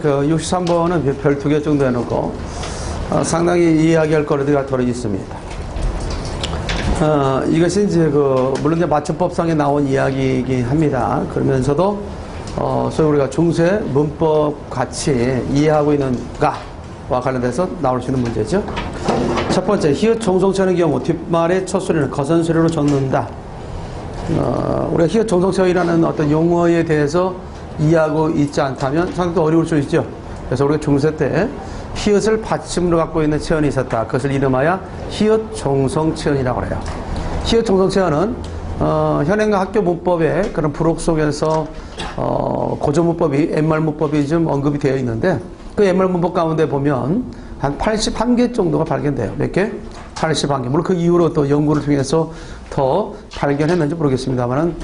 그 63번은 별 2개 정도 해놓고 상당히 이야기할 거리가 더 있습니다. 이것이 이제 물론 이제 맞춤법상에 나온 이야기이긴 합니다. 그러면서도 소위 우리가 중세 문법 같이 이해하고 있는가와 관련돼서 나올 수 있는 문제죠. 첫 번째, 히읗 종성체의 경우 뒷말의 첫 소리는 거선 소리로 젖는다. 우리가 히읗 종성체이라는 어떤 용어에 대해서 이해하고 있지 않다면 상당히 어려울 수 있죠. 그래서 우리가 중세 때 히읗을 받침으로 갖고 있는 체언이 있었다. 그것을 이름하여 히읗 종성체언이라고 해요. 히읗 종성체언은 현행과 학교 문법의 그런 부록 속에서 고전 문법이 옛말 문법이 좀 언급이 되어 있는데 그 옛말 문법 가운데 보면 한 81개 정도가 발견돼요. 몇 개? 81개. 물론 그 이후로 또 연구를 통해서 더 발견했는지 모르겠습니다만은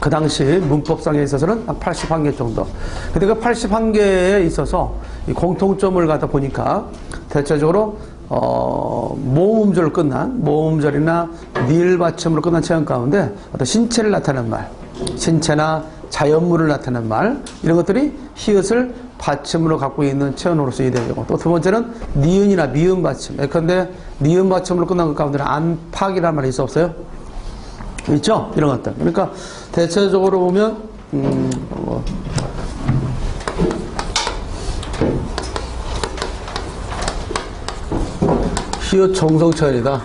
그 당시 문법상에 있어서는 한 81개 정도. 근데 그 81개에 있어서 이 공통점을 갖다 보니까 대체적으로 모음절로 끝난 모음절이나 니을 받침으로 끝난 체언 가운데 어떤 신체를 나타내는 말, 신체나 자연물을 나타내는 말 이런 것들이 히읗을 받침으로 갖고 있는 체언으로서 이해되고 또 두 번째는 니은이나 미음 받침. 예컨대 니은 받침으로 끝난 것 가운데는 안팎이라는 말이 있어 없어요? 있죠? 이런 것들. 그러니까 대체적으로 보면 히읗 종성체언이다.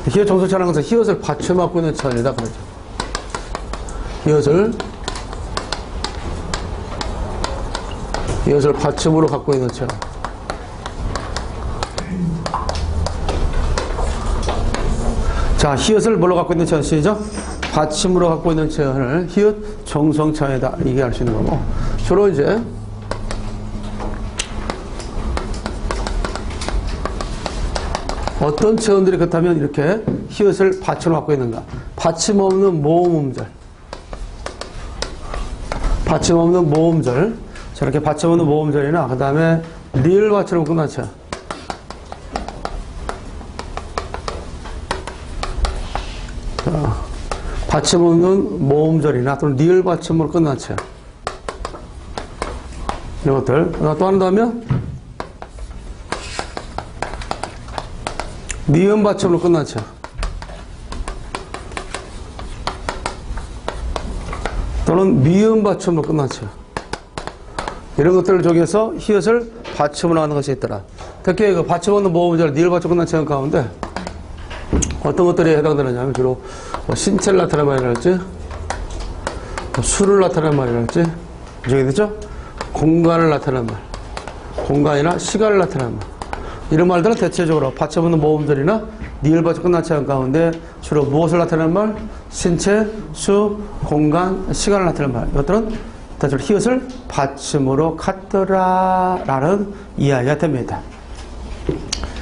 히읗 종성체언은 것은 히읗을 받침하고 있는 체언이다. 그러죠. 히읗을 받침으로 갖고 있는 체언. 자, 히읗을 뭘로 갖고 있는 체언 시죠? 받침으로 갖고 있는 체언을 히읗 종성체언이다. 이게 알 수 있는 거고. 주로 이제 어떤 체언들이 그렇다면 이렇게 히읗을 받침으로 갖고 있는가? 받침 없는 모음음절. 받침 없는 모음절. 저렇게 받침 없는 모음절이나 그 다음에 리을 받침으로 끝난 체언. 받침 없는 모음절이나 또는 리을 받침으로 끝난 체언. 이런 것들. 또 하나 더 하면 니은 받침으로 끝난 체언. 또는 미음 받침으로 끝난 체언. 이런 것들을 통해서 히읗을 받침으로 하는 것이 있더라. 특히 그 받침 없는 모음절, 니을 받침으로 끝난 체언 가운데 어떤 것들이 해당되느냐면 주로 신체를 나타내는 말이랄지 수를 나타내는 말이랄지 저기 됐죠? 공간을 나타내는 말, 공간이나 시간을 나타내는 말 이런 말들은 대체적으로 받침 없는 모음절이나 니을 받침 끝난 체언 가운데 주로 무엇을 나타내는 말? 신체, 수, 공간, 시간을 나타내는 말 이것들은 대체적으로 히읗을 받침으로 갖더라 라는 이야기가 됩니다.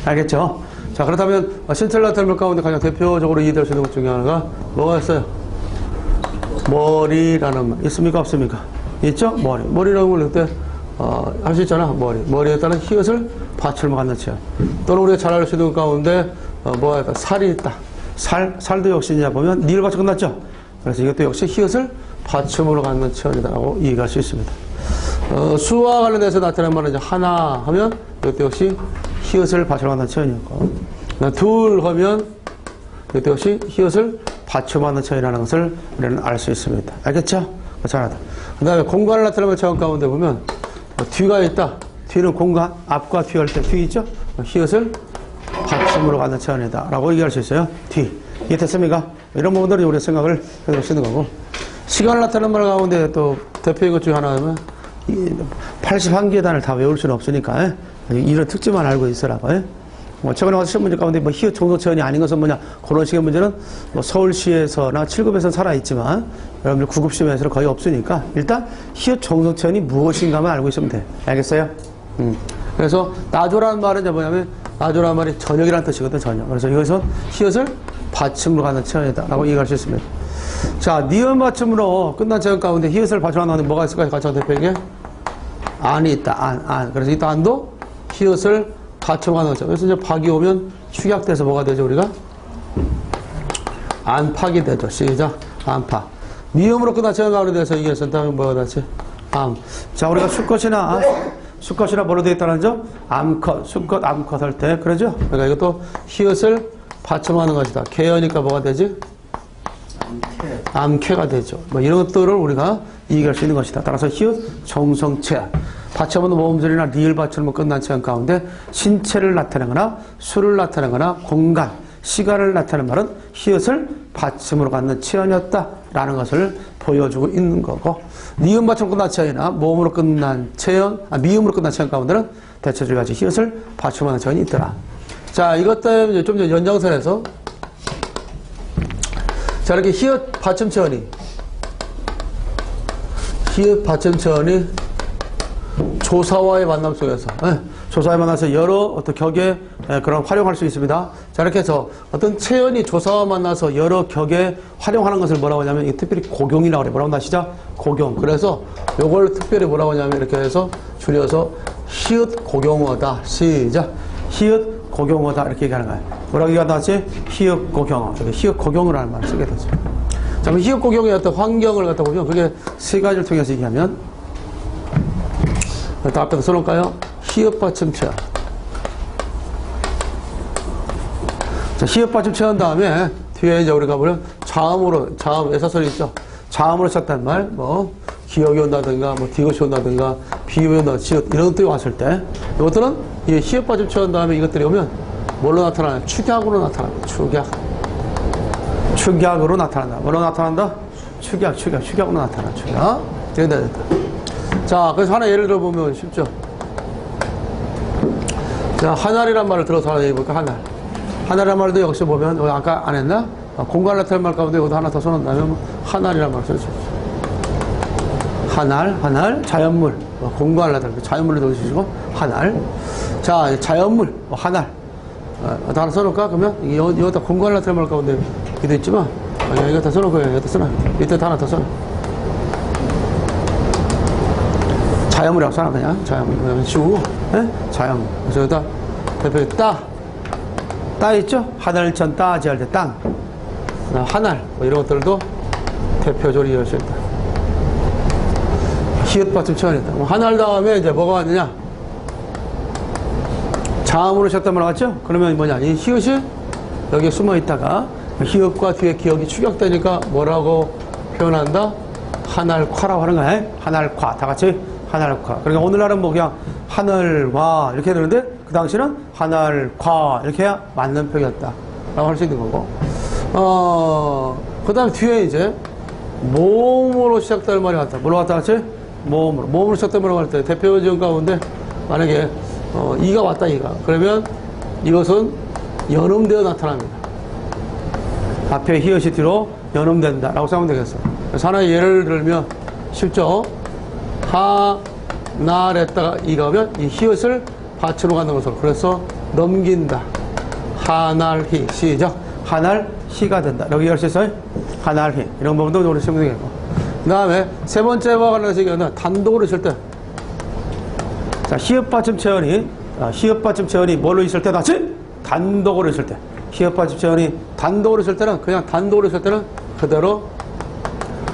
알겠죠? 자, 그렇다면 신체를 나타내는 것 가운데 가장 대표적으로 이해될 수 있는 것 중에 하나가 뭐가 있어요? 머리라는 말 있습니까? 없습니까? 있죠? 머리라는 걸 그때 할 수 있잖아. 머리에 따른 히읗을 받침으로 갖는 체언. 또는 우리가 잘 알 수 있는 것 가운데 뭐가 있다? 살이 있다. 살도 역시 이제 보면 니을 받침 끝났죠? 그래서 이것도 역시 히읗을 받침으로 갖는 체언이다라고 이해할 수 있습니다. 수와 관련해서 나타내는 말은 이제 하나 하면 이것도 역시 히읗을 받침으로 갖는 체언이었고 둘 하면 이것도 역시 히읗을 받침하는 체언이라는 것을 우리는 알 수 있습니다. 알겠죠? 잘하다. 그 다음에 공간을 나타내는 체언 가운데 보면 뒤가 있다. 뒤는 공간, 앞과 뒤 할 때 뒤 있죠? 히읗을 받침으로 갖는 체언이다 라고 얘기할 수 있어요. 뒤. 이해 됐습니까? 이런 부분들이 우리 생각을 해볼 수 있는 거고 시간을 나타내는 말 가운데 또 대표인 것 중에 하나는 81개 단을 다 외울 수는 없으니까 이런 특징만 알고 있으라고. 최근에 와서 시험 문제 가운데 히읗 종성체언이 아닌 것은 뭐냐 그런 식의 문제는 서울시에서나 7급에서는 살아있지만 여러분들 9급 시험에서는 거의 없으니까 일단 히읗 종성체언이 무엇인가만 알고 있으면 돼. 알겠어요? 그래서 나조라는 말은 이제 뭐냐면 나조라는 말이 저녁이라는 뜻이거든. 저녁. 그래서 이것은 히읗을 받침으로 가는 체언이다 라고 얘기할 수 있습니다. 자, 니은 받침으로 끝난 체언 가운데 히읗을 받침하는 것은 뭐가 있을까요? 가장 대표적인 안이 있다. 안. 그래서 이 안도 히읗을 받침하는 거죠. 그래서 이제 박이 오면 축약돼서 뭐가 되죠, 우리가? 안팎이 되죠. 시작. 안팎. 미음으로 끝난 체언 가운데 대해서 이게 선택하면 뭐가 되지? 암. 자, 우리가 수컷이나 뭐로 되어 있다는 점? 암컷, 수컷, 암컷 할 때, 그러죠? 그러니까 이것도 히읗을 받침하는 것이다. 개어니까 뭐가 되지? 암캐가 되죠. 뭐 이런 것들을 우리가 이해할 수 있는 것이다. 따라서 히읗, 정성체. 받침없는 모음절이나 리을 받침으로 끝난 체형 가운데 신체를 나타내거나 수를 나타내거나 공간, 시간을 나타내는 말은 히읗을 받침으로 갖는 체형이었다라는 것을 보여주고 있는 거고, 니은 받침으로 끝난 체형이나 모음으로 끝난 체형, 미음으로 끝난 체형 가운데는 대체적으로 가지 히읗을 받침하는 체형이 있더라. 자, 이것 때문에 좀 전 연장선에서 자, 이렇게 히읗 받침 체형이 조사와의 만남 속에서, 조사와의 만나서 여러 어떤 격에 그런 활용할 수 있습니다. 자, 이렇게 해서 어떤 체연이 조사와 만나서 여러 격에 활용하는 것을 뭐라고 하냐면, 이 특별히 고경이라고 그래요. 뭐라고 하시죠? 고경. 그래서 요걸 특별히 뭐라고 하냐면, 이렇게 해서 줄여서 히읗 고경어다. 시작. 히읗 고경어다. 이렇게 얘기하는 거예요. 뭐라고 얘기하지? 히읗 고경어. 히읗 고경어라는 말을 쓰게 되죠. 자, 그럼 히읗 고경의 어떤 환경을 갖다 보면, 그게 세 가지를 통해서 얘기하면, 일단 앞에다 써놓을까요? 히읗 받침 체형. 자, 히읗 받침 체형 다음에 뒤에 이제 우리가 보면 자음, 외사설이 있죠. 자음으로 시작된 말, 뭐, 기억이 온다든가, 뭐, 디귿이 온다든가, 비유이 온다든가, 지읒, 이런 것들이 왔을 때, 이것들은 이 히읗 받침 체형 다음에 이것들이 오면 뭘로 나타나냐? 축약으로 나타납니다. 축약으로 나타난다. 뭐로 나타난다? 축약으로 나타나. 축약. 됐다. 자, 그래서 하나 예를 들어보면 쉽죠? 자, 하날이란 말을 들어서 하나 얘기해볼까? 하날이란 말도 역시 보면, 아까 안 했나? 공간 나타낸 말 가운데 여기도 하나 더 써놓는다면, 하날이란 말을 써주십시오. 하날, 자연물, 공간 나타낸 자연물로 넣으시고, 하날. 자, 자연물, 하날. 하나 써놓을까? 그러면, 여기다 공간 나타낸 말 가운데 이도 있지만, 이거 다 써놓고, 여기다 써놔. 이때 하나 더 써놔. 자연물이라고 써놔, 그냥. 자연물. 지우고, 자연물. 그래서 여기다 대표 따 있죠? 하늘천 따지 할 때 땅. 하날. 뭐 이런 것들도 대표적으로 이해할 수 있다. 히읗 받침 체형이다. 하날 다음에 이제 뭐가 왔느냐? 자음으로 시작된 말 같죠? 그러면 뭐냐? 이 히읗이 여기에 숨어 있다가 히읗과 뒤에 기억이 축약되니까 뭐라고 표현한다? 하날夸라고 하는 거야. 하날夸. 다 같이. 하날夸. 그러니까 오늘날은 뭐 그냥 하늘와 이렇게 해야 되는데, 그 당시는 하날夸이렇게 해야 맞는 표현이었다 라고 할 수 있는 거고, 그 다음에 뒤에 이제 모음으로 시작될 말이 같다. 뭐로 왔다 같이? 모음으로 시작될 말이 같다. 대표 지음 가운데 만약에 이가 왔다. 이가. 그러면 이것은 연음되어 나타납니다. 앞에 히읗이 뒤로 연음된다 라고 생각하면 되겠어. 그래서 하나의 예를 들면 쉽죠? 하날에다가 이가 오면 이 히읗을 받침으로 갖는 것으로, 그래서 넘긴다. 하날히. 시작. 하날히가 된다. 여기 할 수 있어요? 하날히. 이런 부분도 우리 시면 되겠고. 그 다음에 세 번째와 관련해서 얘기하는 단독으로 있을 때. 자, 히읗 받침 체형이 뭘로 있을 때 같이? 단독으로 있을 때. 히읗 받침 체형이 단독으로 있을 때는, 그냥 단독으로 있을 때는 그대로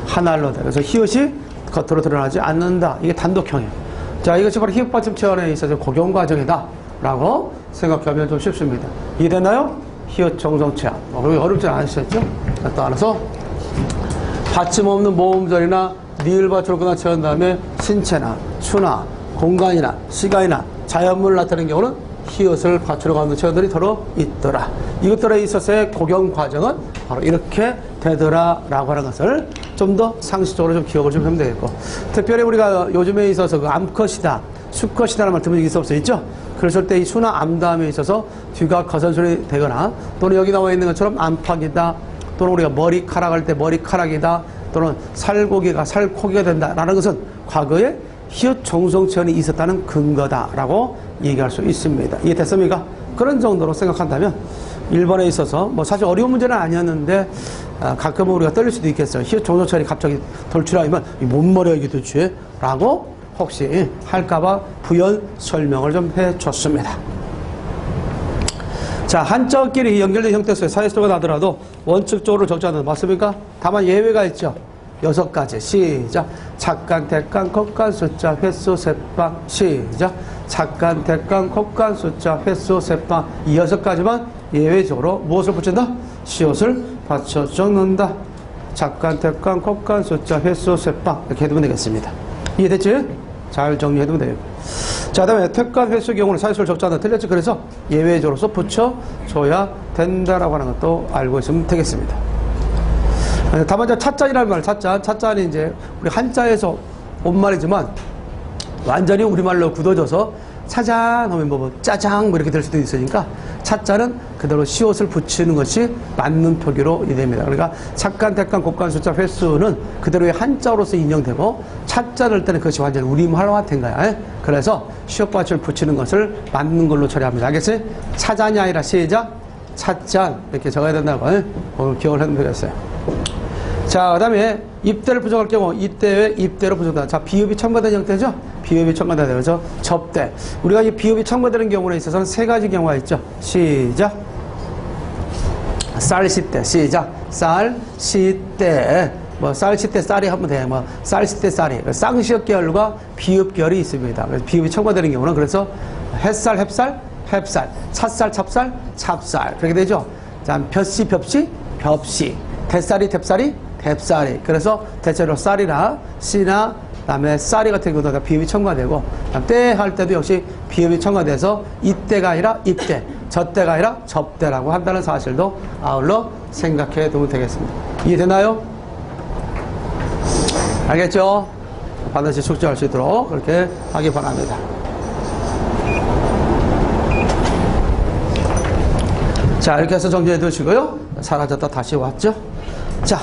하날로 돼. 그래서 히읗이 겉으로 드러나지 않는다. 이게 단독형이에요. 자, 이것이 바로 히읗 받침 체형에 있어서 고경 과정이다 라고 생각하면 좀 쉽습니다. 이해됐나요? 히읗 정성체형. 어렵지 않으셨죠? 따라서 받침 없는 모음절이나 리을 받침으로 끝난 체형 다음에 신체나 수나 공간이나 시간이나 자연물을 나타내는 경우는 히읗을 받침으로 갖는 체형들이 더러 있더라. 이것들에 있어서의 고경 과정은 바로 이렇게 되더라 라고 하는 것을 좀 더 상식적으로 좀 기억을 좀 하면 되겠고, 특별히 우리가 요즘에 있어서 그 암컷이다, 수컷이다라는 말 들으면 있어 없어 있죠? 그랬을 때 이 수나 암 다음에 있어서 뒤가 거선소리 되거나, 또는 여기 나와 있는 것처럼 안팎이다, 또는 우리가 머리카락 할 때 머리카락이다, 또는 살고기가 살코기가 된다라는 것은 과거에 히읗 정성체형이 있었다는 근거다라고 얘기할 수 있습니다. 이해됐습니까? 그런 정도로 생각한다면 1번에 있어서 뭐 사실 어려운 문제는 아니었는데, 가끔은 우리가 떨릴 수도 있겠어요. 히읗 정성체형이 갑자기 돌출하면 뭔 말이야 이게 도대체? 라고 혹시 할까봐 부연 설명을 좀 해줬습니다. 자, 한자끼리 연결된 형태 속에 사이소가 나더라도 원칙적으로 적지 않는, 맞습니까? 다만 예외가 있죠. 6가지. 시작. 작간, 대간, 겉간, 숫자, 횟수, 셋방. 시작. 작간, 대간, 겉간, 숫자, 횟수, 셋방. 이 6가지만 예외적으로 무엇을 붙인다? 시옷을 받쳐 적는다. 작간, 대간, 겉간, 숫자, 횟수, 셋방. 이렇게 해두면 되겠습니다. 이해됐지? 잘 정리해두면 되겠고. 자, 그 다음에 택간 횟수 경우는 사실을 적지 않아 틀렸지. 그래서 예외적으로서 붙여줘야 된다라고 하는 것도 알고 있으면 되겠습니다. 다만 찻잔이라는 말, 찻잔이 이제 우리 한자에서 온 말이지만 완전히 우리말로 굳어져서 차잔 하면 뭐 짜장 뭐 이렇게 될 수도 있으니까 찻잔은 그대로 시옷을 붙이는 것이 맞는 표기로 됩니다. 그러니까 착간, 택간, 곱간, 숫자, 횟수는 그대로의 한자로서 인정되고 찻잔을 때는 그것이 완전히 우리말화된 거야. 그래서 시옷 받침을 붙이는 것을 맞는 걸로 처리합니다. 알겠어요? 차잔이 아니라 시작 찻잔 이렇게 적어야 된다고 오늘 기억을 해두면 되겠어요. 자, 그 다음에 입대를 부정할 경우 이때에 입대로 부정된다. 자, 비읍이 첨가된 형태죠? 비읍이 첨가된 형태죠. 접대. 우리가 이 비읍이 첨가되는 경우에 있어서는 3가지 경우가 있죠. 시작. 쌀, 시대. 시작. 쌀, 시대. 뭐, 쌀, 시대, 쌀이 하면 돼. 뭐, 쌀, 시대, 쌀이. 쌍시역 계열과 비읍 계열이 있습니다. 그래서 비읍이 첨가되는 경우는 그래서 햇살, 햅쌀, 햅쌀. 찻쌀, 찹쌀, 찹쌀. 그렇게 되죠. 자, 볕시, 벽시, 벽시. 대쌀이, 탭쌀이, 탭쌀이. 그래서 대체로 쌀이나 씨나 그다음에 쌀이 같은 경우도 비읍이 첨가되고 때 할 때도 역시 비읍이 첨가돼서 이때가 아니라 입대, 저때가 아니라 접대라고 한다는 사실도 아울러 생각해 두면 되겠습니다. 이해되나요? 알겠죠? 반드시 숙지할 수 있도록 그렇게 하기 바랍니다. 자, 이렇게 해서 정리해 두시고요. 사라졌다 다시 왔죠? 자,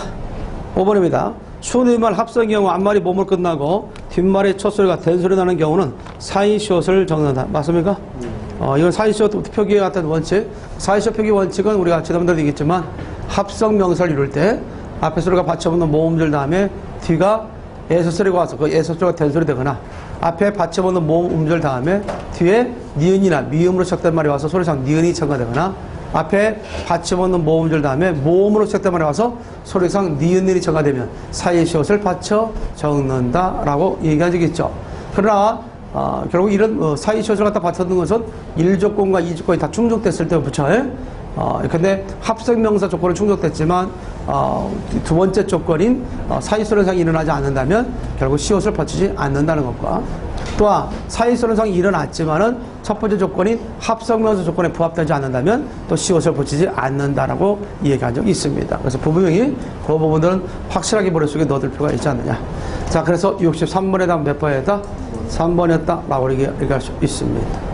5번입니다. 순위말 합성 경우 앞말이 몸을 끝나고 뒷말이 첫 소리가 된 소리 나는 경우는 사이시옷을 적는다. 맞습니까? 이건 사이시옷 표기에 같은 원칙. 사이시옷 표기 원칙은 우리가 지난번에도 얘기했지만 합성 명사를 이룰 때 앞에 소리가 받쳐붙는 모음절 다음에 뒤가 에서 소리가 와서 그 에서 소리가 된 소리 되거나 앞에 받쳐붙는 모음절 다음에 뒤에 니은이나 미음으로 시작된 말이 와서 소리상 니은이 첨가되거나 앞에 받쳐붙는 모음절 다음에 모음으로 시작된 말이 와서 소리상 니은이 첨가되면 사이시옷을 받쳐 적는다라고 얘기한 적이 있죠. 그러나 결국 이런 사이시옷을 갖다 받쳐놓는 것은 1조건과 2조건이 다 충족됐을 때 붙여요. 근데 합성명사 조건은 충족됐지만 두 번째 조건인 사이소련상이 일어나지 않는다면 결국 시옷을 받치지 않는다는 것과 또한 사이소련상이 일어났지만은 첫 번째 조건인 합성명사 조건에 부합되지 않는다면 또 시옷을 붙이지 않는다라고 얘기한 적이 있습니다. 그래서 분명히 그 부분들은 확실하게 머릿속에 넣어둘 필요가 있지 않느냐. 자, 그래서 63번에다 몇 번에다 3번이었다라고 얘기할 수 있습니다.